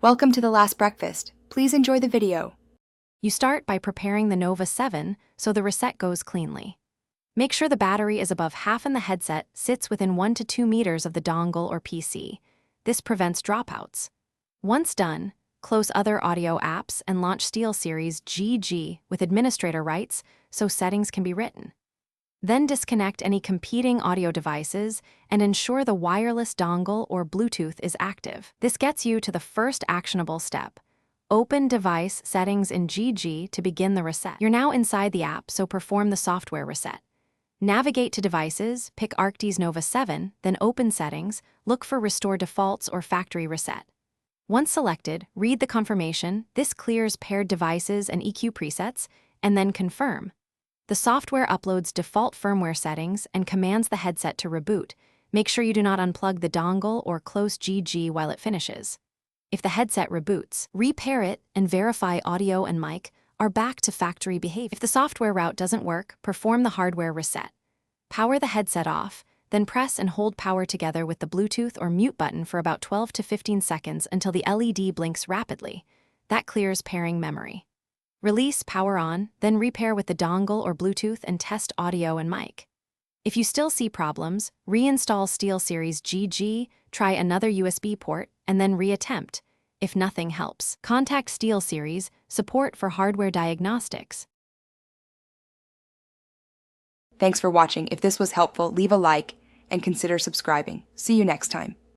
Welcome to The Last Breakfast. Please enjoy the video. You start by preparing the Nova 7 so the reset goes cleanly. Make sure the battery is above half and the headset sits within 1 to 2 meters of the dongle or PC. This prevents dropouts. Once done, close other audio apps and launch SteelSeries GG with administrator rights so settings can be written. Then disconnect any competing audio devices and ensure the wireless dongle or Bluetooth is active. This gets you to the first actionable step. Open device settings in GG to begin the reset. You're now inside the app, so perform the software reset. Navigate to Devices, pick Arctis Nova 7, then open Settings, look for Restore Defaults or Factory Reset. Once selected, read the confirmation. This clears paired devices and EQ presets, and then confirm. The software uploads default firmware settings and commands the headset to reboot. Make sure you do not unplug the dongle or close GG while it finishes. If the headset reboots, repair it and verify audio and mic are back to factory behavior. If the software route doesn't work, perform the hardware reset. Power the headset off, then press and hold power together with the Bluetooth or mute button for about 12 to 15 seconds until the LED blinks rapidly. That clears pairing memory. Release power on, then repair with the dongle or Bluetooth and test audio and mic. If you still see problems, reinstall SteelSeries GG, try another USB port, and then reattempt. If nothing helps, contact SteelSeries support for hardware diagnostics. Thanks for watching. If this was helpful, leave a like and consider subscribing. See you next time.